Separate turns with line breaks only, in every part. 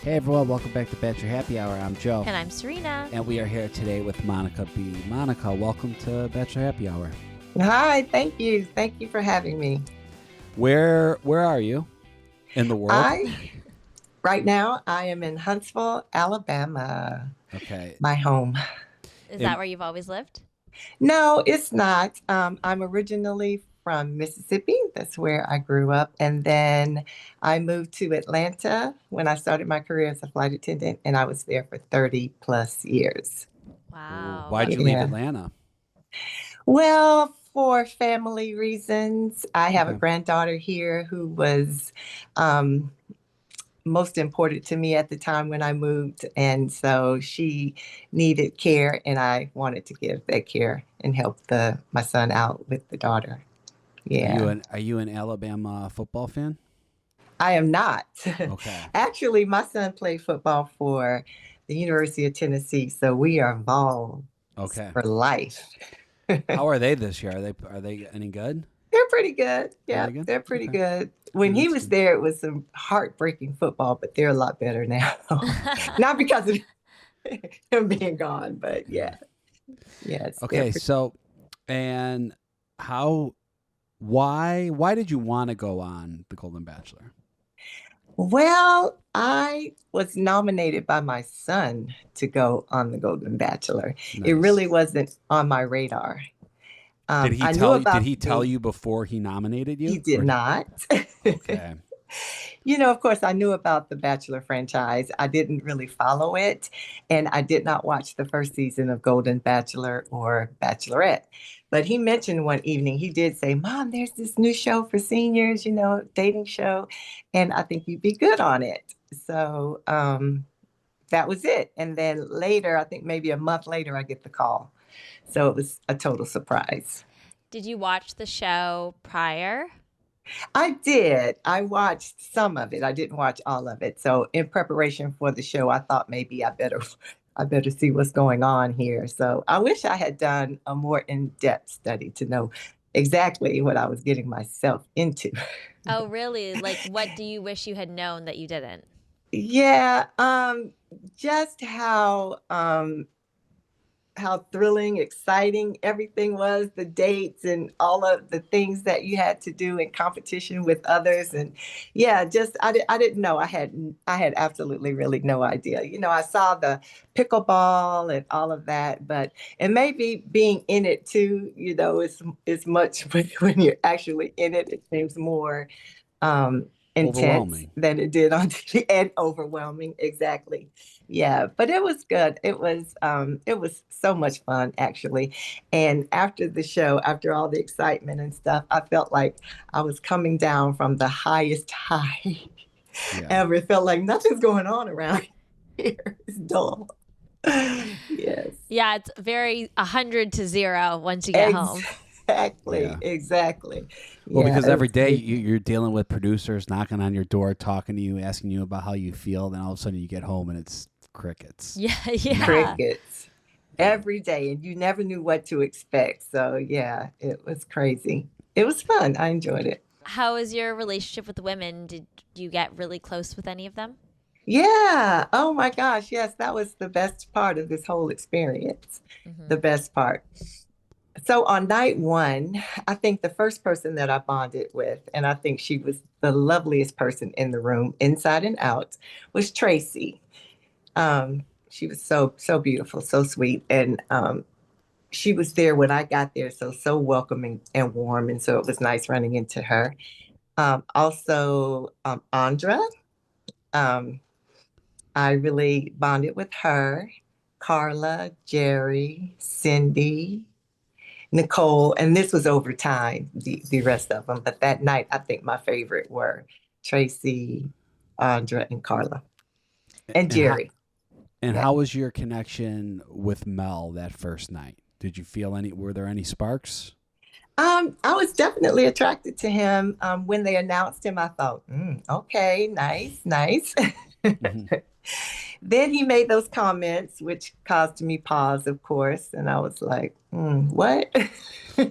Hey everyone, welcome back to Bachelor Happy Hour. I'm Joe.
And I'm Serena.
And we are here today with Monica B. Monica, welcome to Bachelor Happy Hour.
Hi, thank you. Thank you for having me.
Where are you in the world?
Right now, I am in Huntsville, Alabama.
Okay.
My home.
Is that where you've always lived?
No, it's not. I'm originally from Mississippi. That's where I grew up. And then I moved to Atlanta when I started my career as a flight attendant, and I was there for 30 plus years.
Wow.
Why'd you leave Atlanta?
Well, for family reasons. I have a granddaughter here who was most important to me at the time when I moved. And so she needed care, and I wanted to give that care and help my son out with the daughter. Yeah.
Are you an Alabama football fan?
I am not.
Okay.
Actually, my son played football for the University of Tennessee, so we are involved for life.
How are they this year? Are they any good?
They're pretty good. Yeah, they're pretty good. When he was there, it was some heartbreaking football, but they're a lot better now. Not because of him being gone, but yeah. Yes.
Okay, so, and why did you want to go on The Golden Bachelor?
Well, I was nominated by my son to go on The Golden Bachelor. Nice. It really wasn't on my radar.
Did he tell you before he nominated you?
He did not.
Okay.
Of course, I knew about the Bachelor franchise. I didn't really follow it, and I did not watch the first season of Golden Bachelor or Bachelorette. But he mentioned one evening, he did say, "Mom, there's this new show for seniors, dating show, and I think you'd be good on it." So that was it. And then later, I think maybe a month later, I get the call. So it was a total surprise.
Did you watch the show prior?
I did. I watched some of it. I didn't watch all of it. So in preparation for the show, I thought maybe I better see what's going on here. So I wish I had done a more in-depth study to know exactly what I was getting myself into.
Oh, really? Like, what do you wish you had known that you didn't?
Yeah, just how thrilling, exciting everything was, the dates and all of the things that you had to do in competition with others. And yeah, just I didn't know. I had absolutely really no idea. I saw the pickleball and all of that, but and maybe being in it too, is much when you're actually in it, it seems more intense than it did on TV, and overwhelming. Exactly. Yeah, but it was good. It was so much fun, actually. And after the show, after all the excitement and stuff, I felt like I was coming down from the highest high ever. It felt like nothing's going on around here. It's dull. Yes.
Yeah, it's very 100 to 0 once you get home.
Exactly.
Well, because every day you're dealing with producers knocking on your door, talking to you, asking you about how you feel. Then all of a sudden you get home and it's crickets.
Yeah.
Crickets every day, and you never knew what to expect. So yeah, it was crazy. It was fun. I enjoyed it.
How is your relationship with the women? Did you get really close with any of them?
Yeah. Oh my gosh. Yes, that was the best part of this whole experience. Mm-hmm. The best part. So on night one, I think the first person that I bonded with, and I think she was the loveliest person in the room, inside and out, was Tracy. She was so beautiful, so sweet. And she was there when I got there, so welcoming and warm. And so it was nice running into her. Also, Andra, I really bonded with her. Carla, Jerry, Cindy, Nicole, and this was over time, the rest of them. But that night, I think my favorite were Tracy, Andra, and Carla, and Jerry.
How was your connection with Mel that first night? Did you feel were there any sparks?
I was definitely attracted to him. When they announced him, I thought, okay, nice. Mm-hmm. Then he made those comments, which caused me pause, of course. And I was like, what?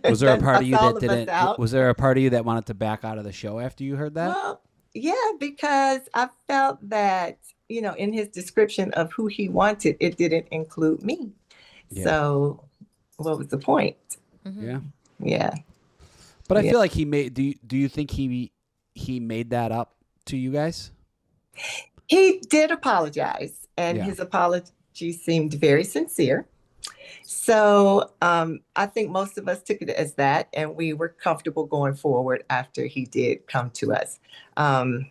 Was there a part of you that didn't? Was there a part of you that wanted to back out of the show after you heard that?
Well, yeah, because I felt that in his description of who he wanted, it didn't include me.
Yeah.
So what was the point?
Yeah.
Yeah.
But I
Yeah.
feel like he made. Do you think he made that up to you guys?
He did apologize, and
Yeah.
his apology seemed very sincere. So I think most of us took it as that, and we were comfortable going forward after he did come to us. Um,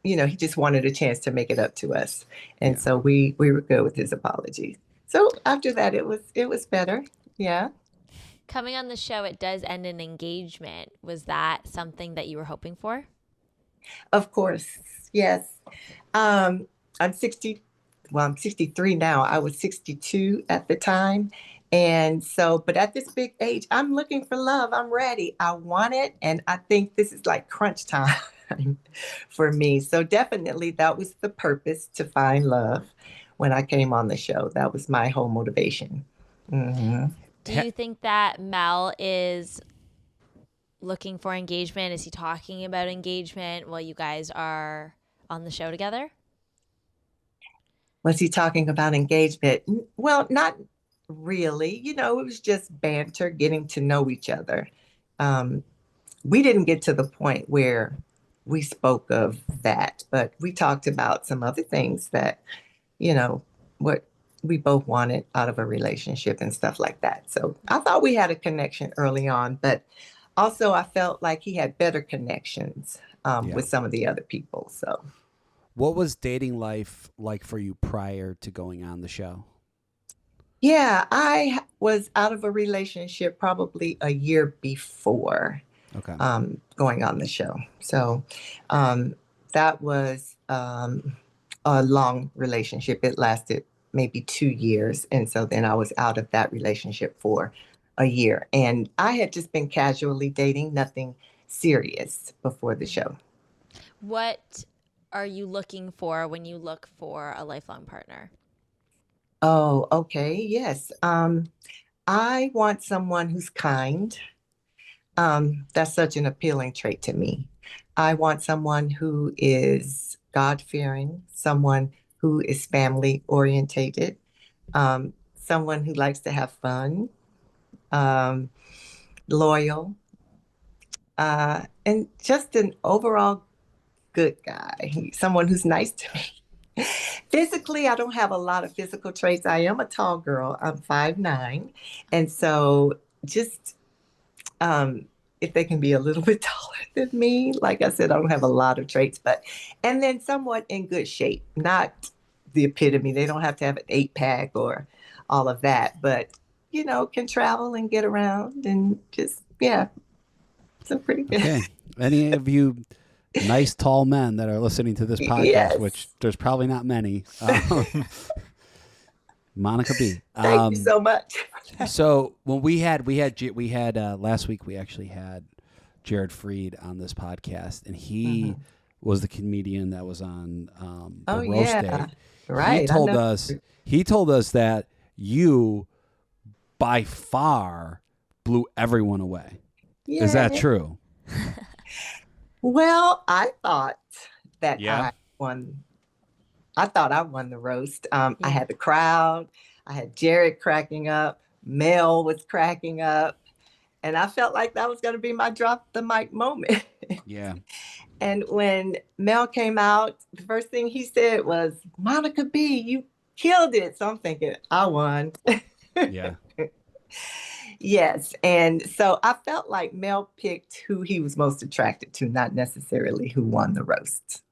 he just wanted a chance to make it up to us, and
Yeah.
so we were good with his apology. So after that, it was better. Yeah.
Coming on the show, it does end in engagement. Was that something that you were hoping for?
Of course, yes. Um, I'm 60. Well, I'm 63 now. I was 62 at the time. And so, but at this big age, I'm looking for love. I'm ready. I want it. And I think this is like crunch time for me. So definitely that was the purpose, to find love when I came on the show. That was my whole motivation. Hmm.
Do you think that Mel is looking for engagement? Is he talking about engagement while you guys are on the show together?
Was he talking about engagement? Well, not really. It was just banter, getting to know each other. Um, we didn't get to the point where we spoke of that, but we talked about some other things that, what we both wanted out of a relationship and stuff like that. So I thought we had a connection early on, but also I felt like he had better connections
Yeah.
with some of the other people. So.
What was dating life like for you prior to going on the show?
Yeah, I was out of a relationship probably a year before
Okay.
going on the show. So that was a long relationship. It lasted maybe 2 years. And so then I was out of that relationship for a year. And I had just been casually dating, nothing serious before the show.
What are you looking for when you look for a lifelong partner?
Oh, okay. Yes. I want someone who's kind. That's such an appealing trait to me. I want someone who is God-fearing, someone who is family orientated, someone who likes to have fun, um, loyal, and just an overall good guy, someone who's nice to me. Physically, I don't have a lot of physical traits. I am a tall girl. I'm 5'9". And so just if they can be a little bit taller than me. Like I said, I don't have a lot of traits, and then somewhat in good shape, not the epitome. They don't have to have an 8-pack or all of that, but, can travel and get around and just, yeah, so pretty good.
Okay. Any of you nice tall men that are listening to this podcast,
Yes.
which there's probably not many. Monica B.
Thank you so much.
So when we had last week, we actually had Jared Freed on this podcast, and he was the comedian that was on the roast day.
Right.
He told us that you by far blew everyone away.
Yeah.
Is that true?
Well, I thought that
Yeah.
I thought I won the roast. I had the crowd. I had Jared cracking up. Mel was cracking up. And I felt like that was going to be my drop the mic moment.
Yeah.
And when Mel came out, the first thing he said was, "Monica B, you killed it." So I'm thinking, I won.
Yeah.
Yes. And so I felt like Mel picked who he was most attracted to, not necessarily who won the roast.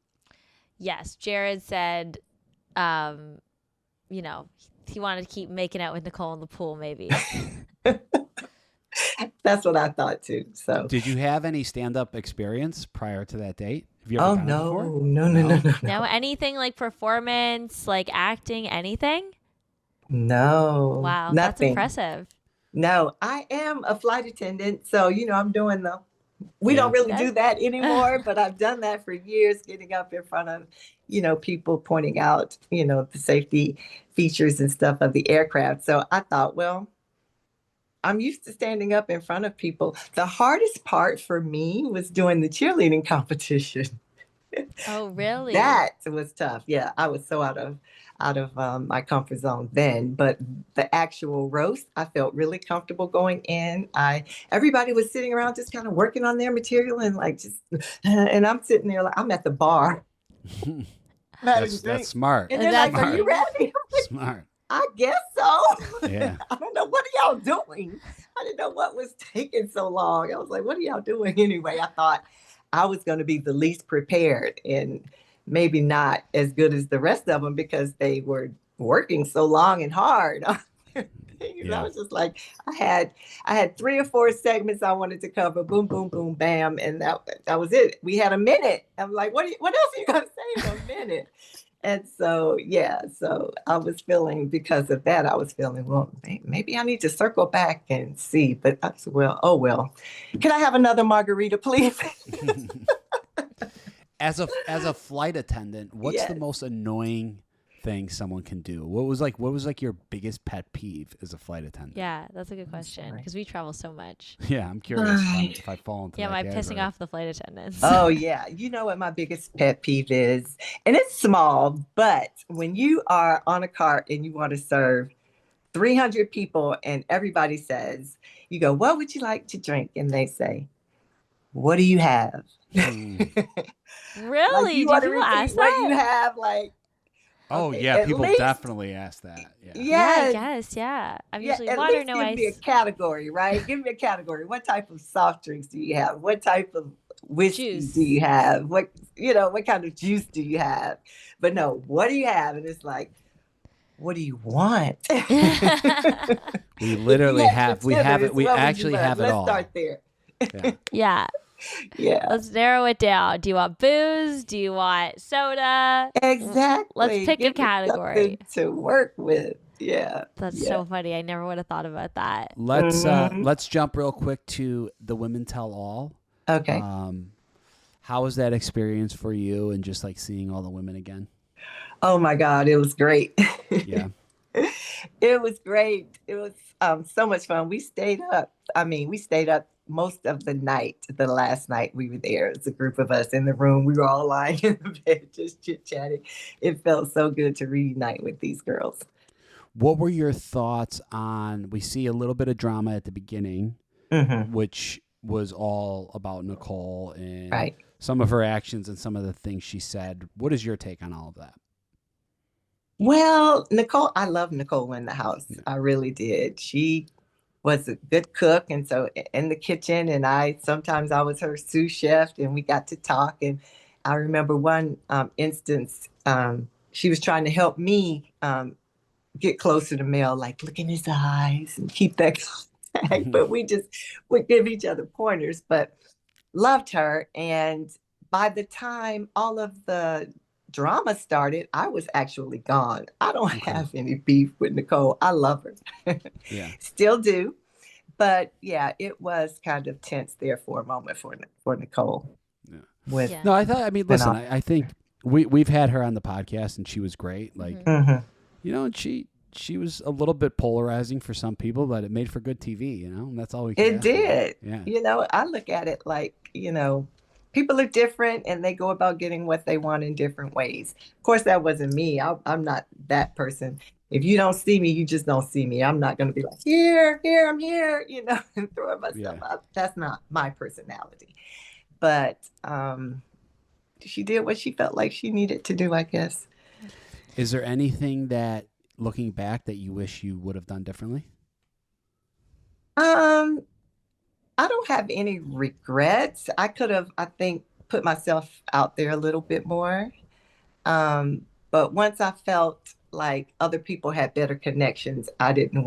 Yes, Jared said, he wanted to keep making out with Nicole in the pool, maybe.
That's what I thought too. So,
did you have any stand-up experience prior to that date? Have you ever done it before?
No.
No, anything like performance, like acting, anything?
No.
Wow, that's
Nothing.
impressive.
No, I am a flight attendant. So, I'm doing we
Yeah.
don't really do that anymore, but I've done that for years, getting up in front of, people pointing out, the safety features and stuff of the aircraft. So I thought, well, I'm used to standing up in front of people. The hardest part for me was doing the cheerleading competition.
Oh, really?
That was tough. Yeah, I was so out of my comfort zone then. But the actual roast, I felt really comfortable going in. I Everybody was sitting around just kind of working on their material and like just, and I'm sitting there like I'm at the bar having
That's
drinks,
smart.
and they're like, "Are you
Smart.
ready?"
Smart.
I guess so.
Yeah.
I don't know, what are y'all doing? I didn't know what was taking so long. I was like, what are y'all doing anyway? I thought I was going to be the least prepared and maybe not as good as the rest of them because they were working so long and hard on their things. I
Yeah.
was just like, I had 3 or 4 segments I wanted to cover. Boom, boom, boom, bam, and that was it. We had a minute. I'm like, what else are you gonna say in a minute? And so, yeah, so I was feeling, because of that, I was feeling, well, maybe I need to circle back and see. But I said, well, oh, well. Can I have another margarita, please?
As a flight attendant, what's the
Yes.
most annoying thing someone can do? What was like your biggest pet peeve as a flight attendant?
Yeah, that's a good question
sorry.
because we travel so much.
Yeah, I'm curious if I fall into
Yeah,
that
am I pissing
category.
off the flight attendants?
Oh, yeah. You know what my biggest pet peeve is? And it's small, but when you are on a cart and you want to serve 300 people and everybody says, you go, what would you like to drink? And they say, what do you have?
Hmm.
Really?
Like, you
Do
want to
people
repeat
ask
what you
that?
have? Like,
Oh
okay,
yeah,
at
people
least,
definitely ask that. Yeah.
Yeah, I
yes,
guess. Yeah. I'm
yeah,
usually
at
water,
least
no
give me a
ice.
category, right? Give me a category. What type of soft drinks do you have? What type of whiskey do
Juice.
you have? What kind of juice do you have? But no, what do you have? And it's like, what do you want?
We
If you
literally
had
have we have it.
gratuitous,
We
what would you
actually
like?
have it
Let's
all.
start there.
Yeah.
Yeah.
Yeah,
Let's narrow it down. Do you want booze? Do you want soda? Let's
exactly.
pick a
Give me
category.
something to work with. Yeah,
That's
yeah.
so funny. I never would have thought about that.
Mhm.
Let's jump real quick to the Women Tell All.
Okay.
How was that experience for you, and just like seeing all the women again?
Oh my God, it was great.
Yeah.
It was great. It was so much fun. We stayed up. I mean, we stayed up most of the night. The last night we were there, it was a group of us in the room. We were all lying in the bed, just chit chatting. It felt so good to reunite with these girls.
What were your thoughts on? We see a little bit of drama at the beginning,
Hmm.
which was all about Nicole and
Right.
some of her actions and some of the things she said. What is your take on all of that?
Well, Nicole, I love Nicole in the house.
Yeah.
I really did. She was a good cook, and so in the kitchen, and I was her sous chef, and we got to talk. And I remember one instance, she was trying to help me get closer to Mel, like look in his eyes and keep that contact. But we just would give each other pointers, but loved her. And by the time all of the drama started, I was actually gone. I don't
Okay.
have any beef with Nicole. I love her.
Yeah.
Still do. But yeah, it was kind of tense there for a moment for Nicole.
Yeah.
With
Yeah.
No, I mean,
and
listen,
all.
I think we've had her on the podcast and she was great. Like,
Mhm.
and she was a little bit polarizing for some people, but it made for good TV, and that's all we can
It
ask for.
did.
Yeah.
I look at it like, people are different and they go about getting what they want in different ways. Of course, that wasn't me. I'm not that person. If you don't see me, you just don't see me. I'm not going to be like, here, I'm here, and throwing myself
Yeah.
out. That's not my personality. But she did what she felt like she needed to do, I guess.
Is there anything that, looking back, that you wish you would have done differently?
Um, I don't have any regrets. I could have, I think, put myself out there a little bit more. But once I felt like other people had better connections, I didn't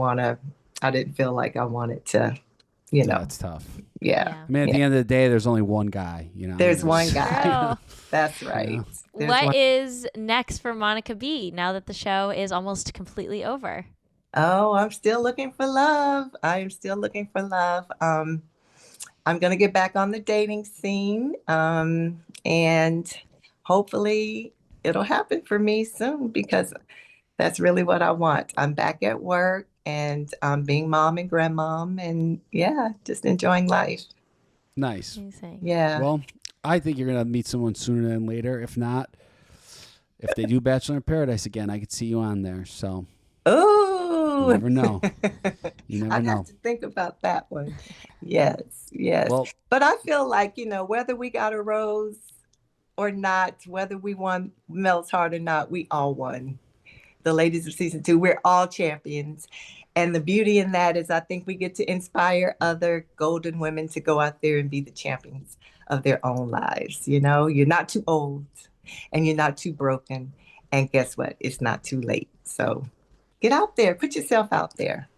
feel like I wanted to,
Yeah, that's tough.
yeah.
I mean, at the end of the day, there's only one guy,
There's one guy.
True.
That's right. There's
What
one-
is next for Monica B now that the show is almost completely over?
Oh, I'm still looking for love. I am still looking for love. I'm going to get back on the dating scene. And hopefully it'll happen for me soon because that's really what I want. I'm back at work and being mom and grandmom and yeah, just enjoying life.
Nice.
Amazing.
Yeah.
Well, I think you're gonna meet someone sooner than later. If not, if they do Bachelor in Paradise again, I could see you on there. So
Oh,
you never know. You never
I'd
know.
have to think about that one. Yes, yes.
Well,
But I feel like, whether we got a rose or not, whether we won Mel's Heart or not, we all won. The ladies of season 2, we're all champions. And the beauty in that is I think we get to inspire other golden women to go out there and be the champions of their own lives. You're not too old and you're not too broken. And guess what? It's not too late. So get out there, put yourself out there.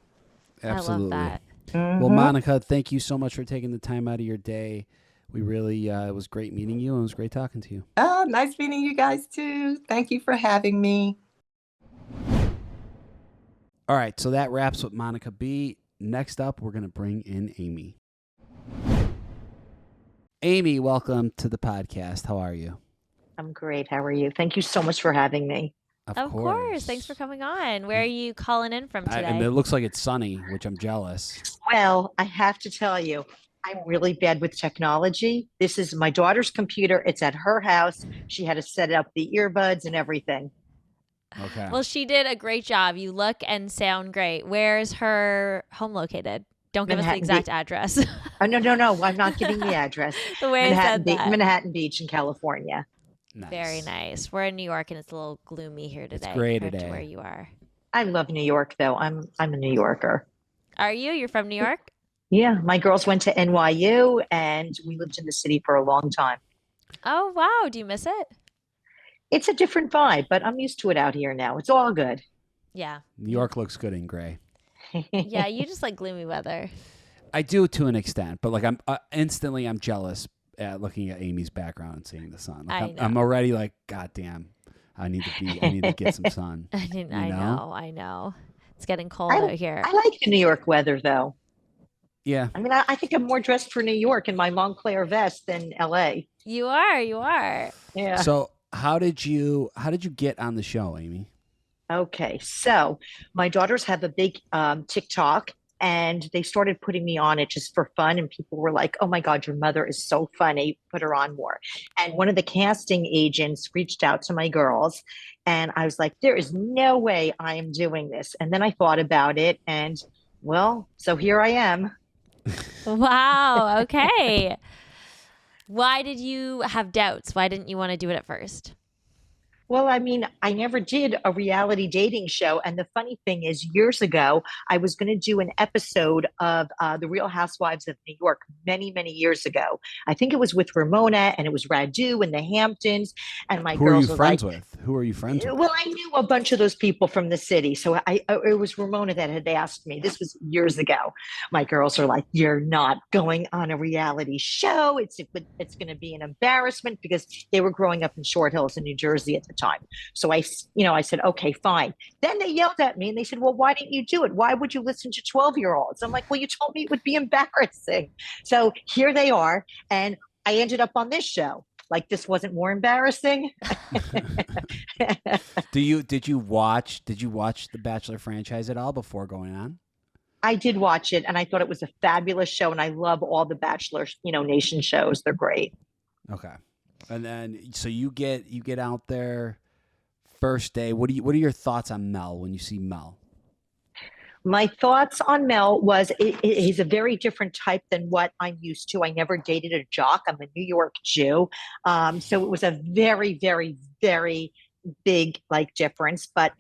absolutely.
I love that.
Well, Monica, thank you so much for taking the time out of your day. We really, it was great meeting you and it was great talking to you.
Oh, nice meeting you guys too. Thank you for having me.
All right, so that wraps with Monica B. Next up, we're going to bring in Amy. Amy, welcome to the podcast. How are you?
I'm great. How are you? Thank you so much for having me.
Of course. Thanks for coming on. Where are you calling in from today?
And it looks like it's sunny, which I'm jealous.
Well, I have to tell you, I'm really bad with technology. This is my daughter's computer. It's at her house. She had to set up the earbuds and everything.
Okay.
Well, she did a great job. You look and sound great. Where's her home located? Don't give us the
Manhattan
exact
Beach.
address.
Oh, no. I'm not giving the address.
The way I said that.
Manhattan Beach in California.
Nice.
Very nice. We're in New York and it's a little gloomy here today.
It's gray
compared
today.
to where you are.
I love New York, though. I'm a New Yorker.
Are you? You're from New York?
Yeah, my girls went to NYU, and we lived in the city for a long time.
Oh, wow. Do you miss it?
It's a different vibe, but I'm used to it out here now. It's all good.
Yeah.
New York looks good in gray.
Yeah, you just like gloomy weather.
I do to an extent, but like I'm instantly I'm jealous at looking at Amy's background and seeing the sun. Like I'm already like, God damn, I need to get some sun.
I know. It's getting cold out here.
I like the New York weather, though.
Yeah.
I mean, I think I'm more dressed for New York in my Montclair vest than LA.
You are.
Yeah.
So how did you get on the show, Amy?
Okay. So my daughters have a big TikTok, and they started putting me on it just for fun. And people were like, "Oh my God, your mother is so funny. Put her on more." And one of the casting agents reached out to my girls, and I was like, "There is no way I am doing this." And then I thought about it, and well, so here I am.
Wow. Okay. Why did you have doubts? Why didn't you want to do it at first?
Well, I mean, I never did a reality dating show. And the funny thing is, years ago, I was going to do an episode of The Real Housewives of New York many, many years ago. I think it was with Ramona, and it was Radu and the Hamptons. And my
Who are
girls
you
were
friends
like,
with? Who are you friends with?
well, I knew a bunch of those people from the city. So it was Ramona that had asked me. This was years ago. My girls are like, "You're not going on a reality show. It's going to be an embarrassment," because they were growing up in Short Hills in New Jersey at the time. So I said, "Okay, fine." Then they yelled at me and they said, "Well, why didn't you do it? Why would you listen to 12-year-olds?" I'm like, "Well, you told me it would be embarrassing." So here they are. And I ended up on this show. Like, this wasn't more embarrassing.
Did you watch the Bachelor franchise at all before going on?
I did watch it, and I thought it was a fabulous show, and I love all the Bachelor, Nation shows. They're great.
Okay. And then so you get out there first day. What are your thoughts on Mel when you see Mel?
My thoughts on Mel was he's a very different type than what I'm used to. I never dated a jock. I'm a New York Jew. So it was a very, very, very big difference. But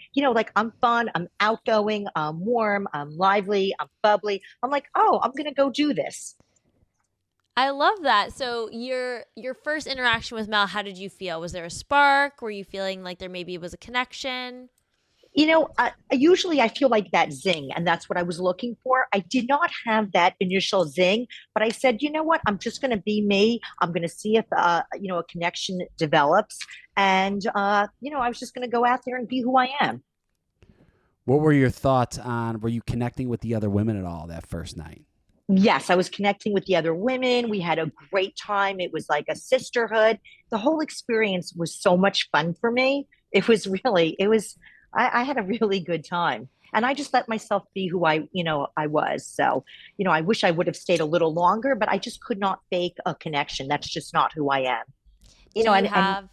I'm fun, I'm outgoing, I'm warm, I'm lively, I'm bubbly. I'm like, oh, I'm gonna go do this.
I love that. So your first interaction with Mel, how did you feel? Was there a spark? Were you feeling like there maybe was a connection?
Usually I feel like that zing, and that's what I was looking for. I did not have that initial zing, but I said, you know what? I'm just going to be me. I'm going to see if, a connection develops. And, I was just going to go out there and be who I am.
What were your thoughts on, were you connecting with the other women at all that first night?
Yes, I was connecting with the other women. We had a great time. It was like a sisterhood. The whole experience was so much fun for me. I had a really good time. And I just let myself be who I was. So, I wish I would have stayed a little longer, but I just could not fake a connection. That's just not who I am.
Do you
And
have,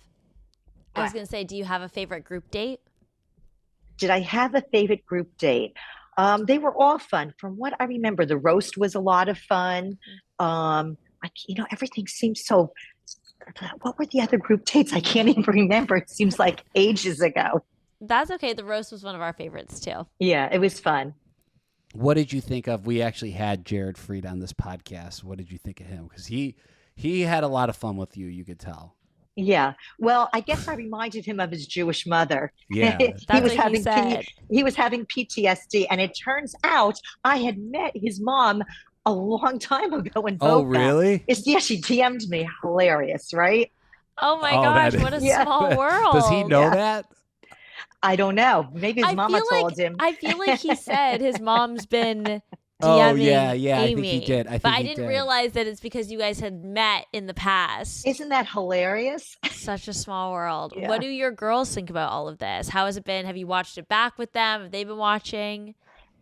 I was going to say, do you have a favorite group date?
did I have a favorite group date? They were all fun. From what I remember, the roast was a lot of fun. Everything seems so. What were the other group dates? I can't even remember. It seems like ages ago.
That's okay. The roast was one of our favorites too.
Yeah, it was fun.
What did you think of? We actually had Jared Freed on this podcast. What did you think of him? Because he had a lot of fun with you. You could tell.
Yeah. Well, I guess I reminded him of his Jewish mother.
Yeah,
he was having PTSD, and it turns out I had met his mom a long time ago in Boca.
Oh, really?
Yeah, she DM'd me. Hilarious, right?
Oh my gosh, what a small world.
Does he know that?
I don't know. Maybe his mama told him.
I feel like he said his mom's been DMing
oh, yeah,
Amy.
I think he did.
But I didn't realize that it's because you guys had met in the past.
Isn't that hilarious?
Such a small world.
Yeah.
What do your girls think about all of this? How has it been? Have you watched it back with them? Have they been watching?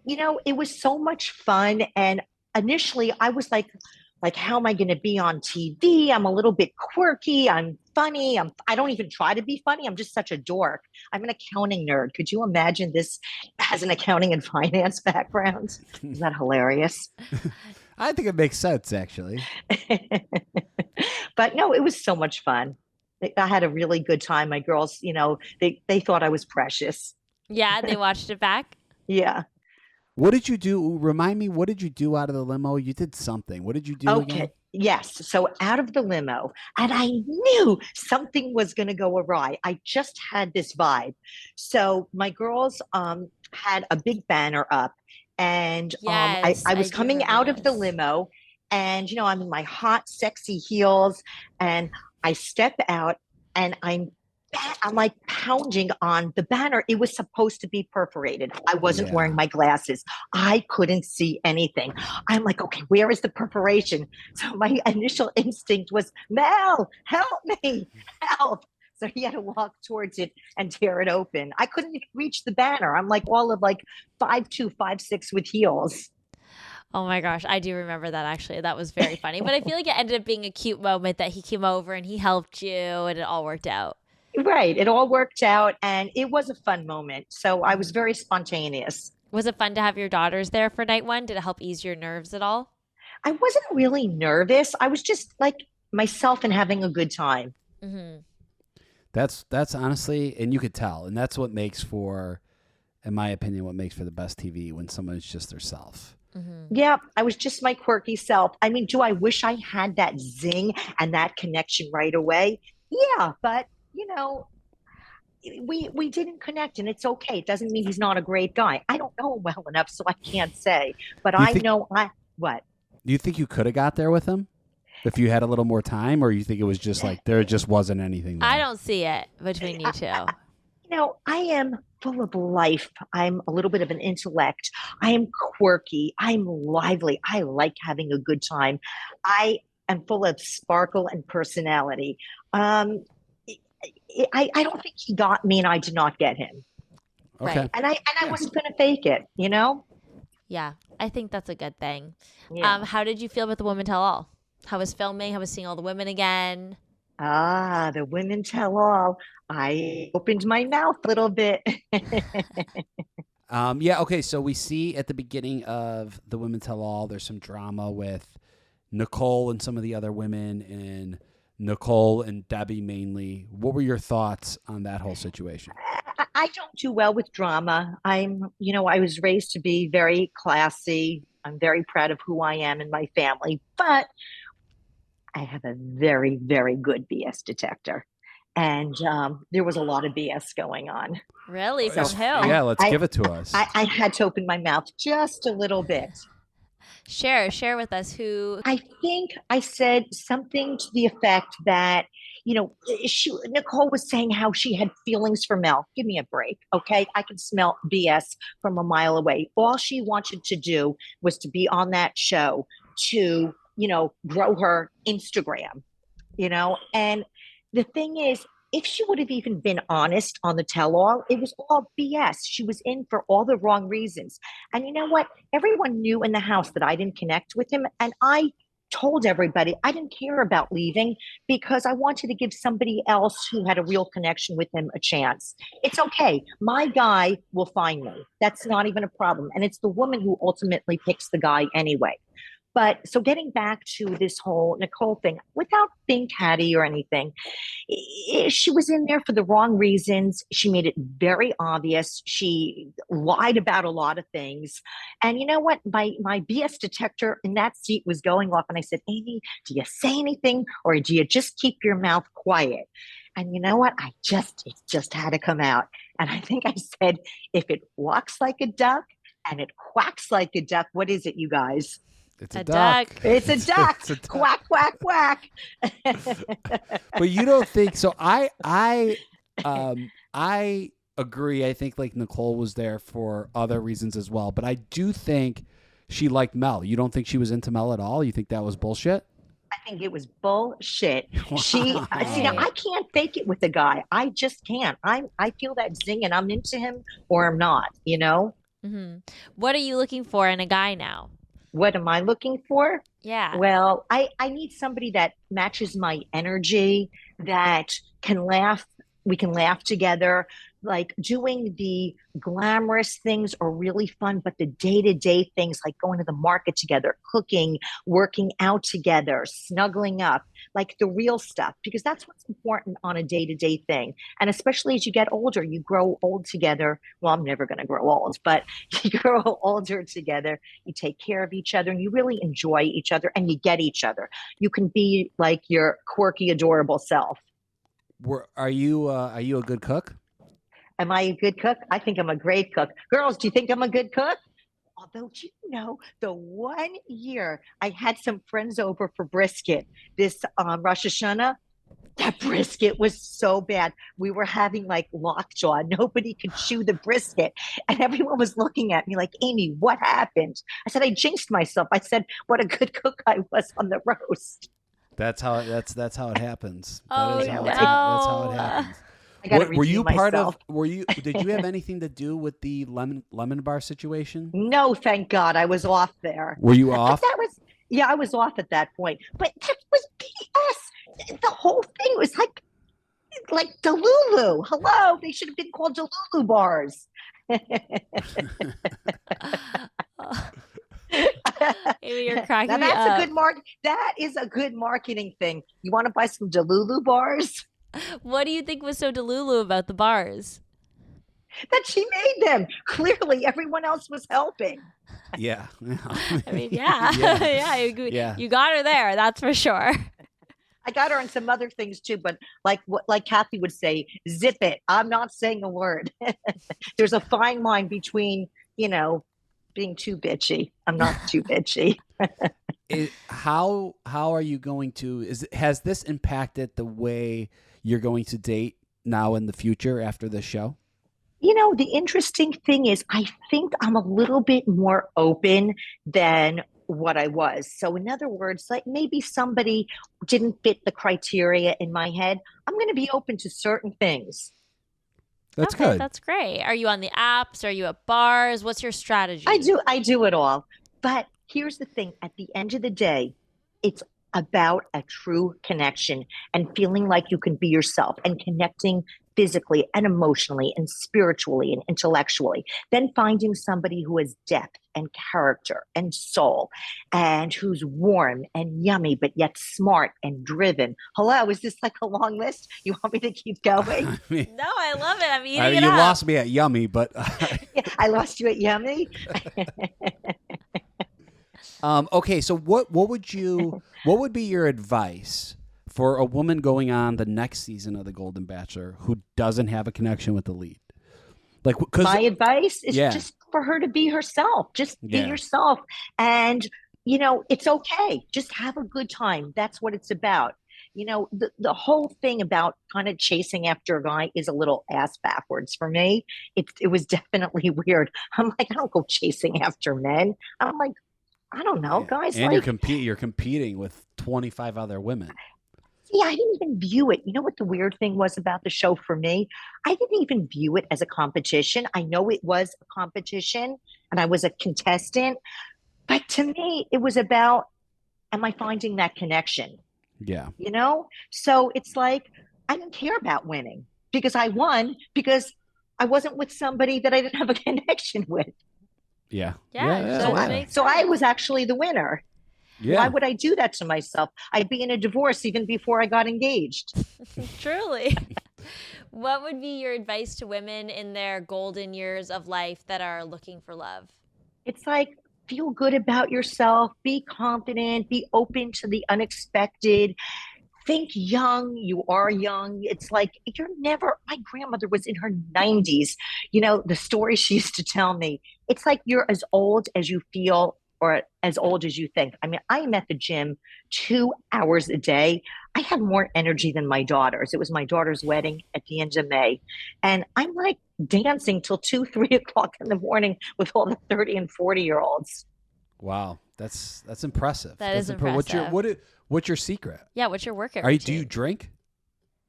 It was so much fun. And initially I was like, how am I going to be on TV? I'm a little bit quirky. I'm funny. I don't even try to be funny. I'm just such a dork. I'm an accounting nerd. Could you imagine this as an accounting and finance background? Is that hilarious?
I think it makes sense, actually.
But no, it was so much fun. I had a really good time. My girls, they thought I was precious.
Yeah, they watched it back?
Yeah.
What did you do? Remind me, what did you do out of the limo? You did something. What did you do again?
Yes. So out of the limo, and I knew something was going to go awry. I just had this vibe. So my girls had a big banner up, and
Yes,
I was coming out of the limo, and I'm in my hot, sexy heels, and I step out, and I'm like pounding on the banner. It was supposed to be perforated. I wasn't wearing my glasses. I couldn't see anything. I'm like, okay, where is the perforation? So my initial instinct was, Mel, help me, help. So he had to walk towards it and tear it open. I couldn't even reach the banner. I'm like all of 5'2", 5'6" with heels.
Oh my gosh, I do remember that actually. That was very funny. But I feel like it ended up being a cute moment that he came over and he helped you and it all worked out.
Right. It all worked out and it was a fun moment. So I was very spontaneous.
Was it fun to have your daughters there for night one? Did it help ease your nerves at all?
I wasn't really nervous. I was just like myself and having a good time.
Mm-hmm.
That's honestly, and you could tell, and that's what makes for, in my opinion, what makes for the best TV when someone is just their self.
Mm-hmm.
Yeah, I was just my quirky self. I mean, do I wish I had that zing and that connection right away? Yeah, but we didn't connect, and it's okay. It doesn't mean he's not a great guy. I don't know him well enough, so I can't say. But what?
Do you think you could have got there with him if you had a little more time, or you think it was just like there just wasn't anything there?
I don't see it between you two.
I am full of life. I'm a little bit of an intellect. I am quirky. I'm lively. I like having a good time. I am full of sparkle and personality. I don't think he got me and I did not get him.
Okay.
Right.
And I wasn't going to fake it,
Yeah, I think that's a good thing.
Yeah.
How did you feel about the Women Tell All? How was filming? How was seeing all the women again?
The Women Tell All. I opened my mouth a little bit.
Yeah, okay, so we see at the beginning of the Women Tell All, there's some drama with Nicole and some of the other women, and Nicole and Debbie mainly. What were your thoughts on that whole situation?
I don't do well with drama. I was raised to be very classy. I'm very proud of who I am and my family, but I have a very, very good BS detector. And there was a lot of BS going on.
Really? From who?
Yeah, let's give it to us.
I had to open my mouth just a little bit.
Share with us who.
I think I said something to the effect that, Nicole was saying how she had feelings for Mel. Give me a break, okay? I can smell BS from a mile away. All she wanted to do was to be on that show to, grow her Instagram, and the thing is, if she would have even been honest on the tell all, it was all BS. She was in for all the wrong reasons. And you know what? Everyone knew in the house that I didn't connect with him. And I told everybody I didn't care about leaving because I wanted to give somebody else who had a real connection with him a chance. It's okay. My guy will find me. That's not even a problem. And it's the woman who ultimately picks the guy anyway. But so getting back to this whole Nicole thing, without being catty or anything, she was in there for the wrong reasons. She made it very obvious. She lied about a lot of things. And you know what? My BS detector in that seat was going off. And I said, Amy, do you say anything or do you just keep your mouth quiet? And you know what? It just had to come out. And I think I said, if it walks like a duck and it quacks like a duck, what is it, you guys?
It's a duck.
It's a duck.
It's a duck.
Quack, quack, quack.
But you don't think so? I agree. I think like Nicole was there for other reasons as well. But I do think she liked Mel. You don't think she was into Mel at all? You think that was bullshit?
I think it was bullshit. See, now
Wow.
I can't fake it with a guy. I just can't. I feel that zing and I'm into him or I'm not, you know?
Hmm. What are you looking for in a guy now?
What am I looking for?
Yeah.
Well, I need somebody that matches my energy, that can laugh. We can laugh together. Like doing the glamorous things are really fun, but the day-to-day things like going to the market together, cooking, working out together, snuggling up, like the real stuff, because that's what's important on a day-to-day thing. And especially as you get older, you grow old together. Well, I'm never going to grow old, but you grow older together. You take care of each other and you really enjoy each other and you get each other. You can be like your quirky, adorable self.
Are you a good cook?
Am I a good cook? I think I'm a great cook. Girls, do you think I'm a good cook? Although, you know, the one year I had some friends over for brisket, this Rosh Hashanah, that brisket was so bad. We were having like lockjaw. Nobody could chew the brisket. And everyone was looking at me like, Amy, what happened? I said, I jinxed myself. I said, what a good cook I was on the roast.
That's how it happens.
Oh,
That is
no.
that's how it happens.
I got to
Were you
redeem
part
myself.
of? Did you have anything to do with the lemon bar situation?
No, thank God. I was off there.
Were you
But
off?
yeah, I was off at that point. But that was BS. The whole thing was like Delulu. Hello, they should have been called Delulu bars.
Amy, you're cracking
Now
me
that's
up.
a good That is a good marketing thing. You want to buy some Delulu bars?
What do you think was so delulu about the bars?
That she made them. Clearly, everyone else was helping.
Yeah.
I mean, yeah.
Yeah.
Yeah, you got her there. That's for sure.
I got her on some other things too, but like Kathy would say, zip it. I'm not saying a word. There's a fine line between, being too bitchy. I'm not too bitchy.
How are you going to? Has this impacted the way you're going to date now in the future after this show?
The interesting thing is, I think I'm a little bit more open than what I was. So, in other words, like maybe somebody didn't fit the criteria in my head. I'm going to be open to certain things.
That's
Okay,
good.
that's great. Are you on the apps? Are you at bars? What's your strategy?
I do it all. But here's the thing, at the end of the day, it's about a true connection and feeling like you can be yourself and connecting physically and emotionally and spiritually and intellectually. Then finding somebody who has depth and character and soul and who's warm and yummy, but yet smart and driven. Hello, is this like a long list? You want me to keep going?
I mean,
No, I love it. I'm eating it
you
up.
lost me at yummy, but
Yeah, I lost you at yummy.
okay. So what would be your advice for a woman going on the next season of The Golden Bachelor who doesn't have a connection with the lead? Like, because
My advice is
Yeah.
just for her to be herself. Just be
Yeah.
yourself. And, it's okay. Just have a good time. That's what it's about. The whole thing about kind of chasing after a guy is a little ass backwards for me. It was definitely weird. I'm like, I don't go chasing after men. I'm like, I don't know, guys.
and
like,
you're competing with 25 other women.
See, I didn't even view it. You know what the weird thing was about the show for me? I didn't even view it as a competition. I know it was a competition and I was a contestant, but to me, it was about, am I finding that connection?
Yeah.
You know? So it's like, I didn't care about winning because I won because I wasn't with somebody that I didn't have a connection with.
Yeah.
Yeah,
So,
that
I,
makes
so I
sense.
was actually the winner.
Yeah.
Why would I do that to myself? I'd be in a divorce even before I got engaged.
Truly. What would be your advice to women in their golden years of life that are looking for love?
It's like, feel good about yourself, be confident, be open to the unexpected. Think young, you are young. It's like you're never, my grandmother was in her 90s. You know, the story she used to tell me, it's like you're as old as you feel or as old as you think. I mean, I am at the gym 2 hours a day. I have more energy than my daughters. It was my daughter's wedding at the end of May. And I'm like dancing till 2, 3 o'clock in the morning with all the 30 and 40-year-olds.
Wow. That's impressive.
That is
What's
impressive.
What's your secret?
Yeah, what's your workout
Do you
routine?
drink?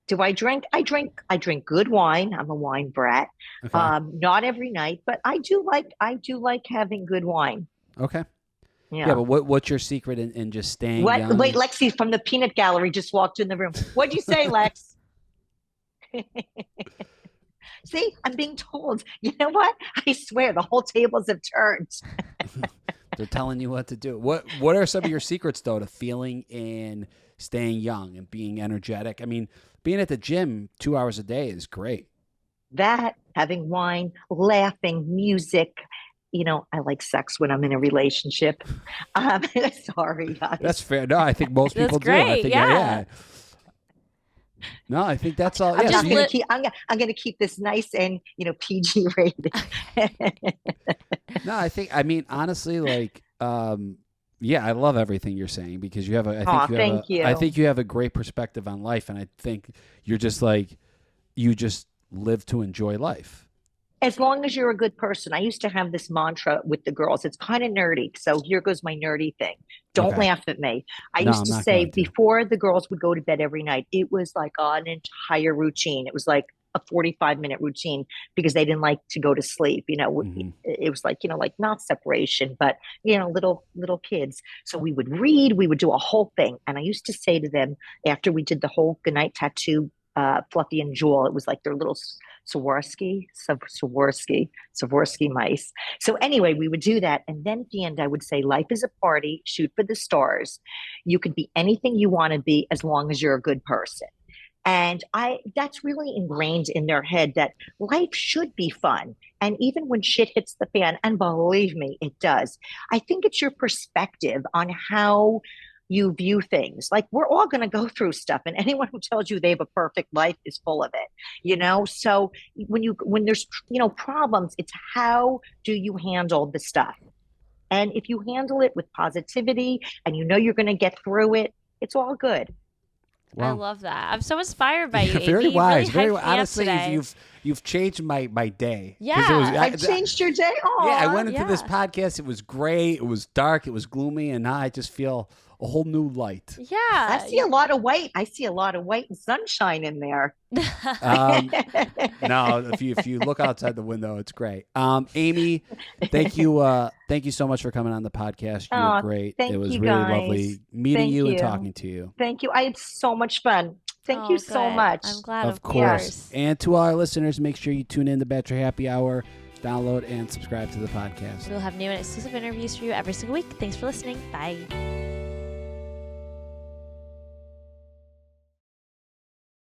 Do I drink? I drink good wine. I'm a wine brat.
Okay.
Not every night, but I do like having good wine.
Okay.
Yeah.
Yeah, but what's your secret in just staying
What?
young?
Wait, Lexi from the peanut gallery just walked in the room. What'd you say, Lex? See, I'm being told. You know what? I swear the whole tables have turned.
They're telling you what to do. What are some of your secrets though to feeling and staying young and being energetic? I mean, being at the gym 2 hours a day is great.
That, having wine, laughing, music. You know, I like sex when I'm in a relationship. Sorry, guys.
That's fair. No, I think most
That's
people do. I
great,
think,
yeah.
No, I think that's all.
I'm
Yeah,
just
so
gonna
you-
keep. I'm gonna keep this nice and PG rated.
no, I mean, honestly, like, yeah, I love everything you're saying because you have a.
Thank you.
I think you have a great perspective on life, and I think you're just like, you just live to enjoy life.
As long as you're a good person. I used to have this mantra with the girls. It's kind of nerdy. So here goes my nerdy thing. Don't
Okay.
laugh at me. I
No,
used
I'm
to
not
say
going to.
before the girls would go to bed every night, it was like an entire routine. It was like a 45-minute routine because they didn't like to go to sleep.
Mhm.
It was like, like not separation, but, little kids. So we would read, we would do a whole thing. And I used to say to them after we did the whole goodnight tattoo, Fluffy and Jewel, it was like their little Swarovski mice. So anyway, we would do that. And then at the end, I would say, life is a party, shoot for the stars. You could be anything you want to be as long as you're a good person. And that's really ingrained in their head that life should be fun. And even when shit hits the fan, and believe me, it does, I think it's your perspective on how you view things. Like we're all going to go through stuff, and anyone who tells you they have a perfect life is full of it. So when there's problems, it's how do you handle the stuff? And if you handle it with positivity and you're going to get through it, it's all good.
I
Wow.
love that. I'm so inspired by you, Amy.
Very
You
wise.
Really
Very
hyped me up
honestly,
today.
you've changed my day. 'Cause
Yeah.
I changed your day. Aw.
Yeah, I went into
yeah.
this podcast. It was great. It was dark. It was gloomy, and now I just feel a whole new light.
Yeah.
I see a lot of white. I see a lot of white and sunshine in there.
No, if you look outside the window, it's great. Amy, thank you so much for coming on the podcast. You were great.
thank
It was
you,
really
guys.
lovely meeting
Thank
you and
you.
talking to you.
Thank you. I had so much fun. Thank you so
good.
much.
I'm glad.
Of course. And to our listeners, make sure you tune in to Bachelor Happy Hour, download and subscribe to the podcast.
We'll have new and exclusive interviews for you every single week. Thanks for listening. Bye.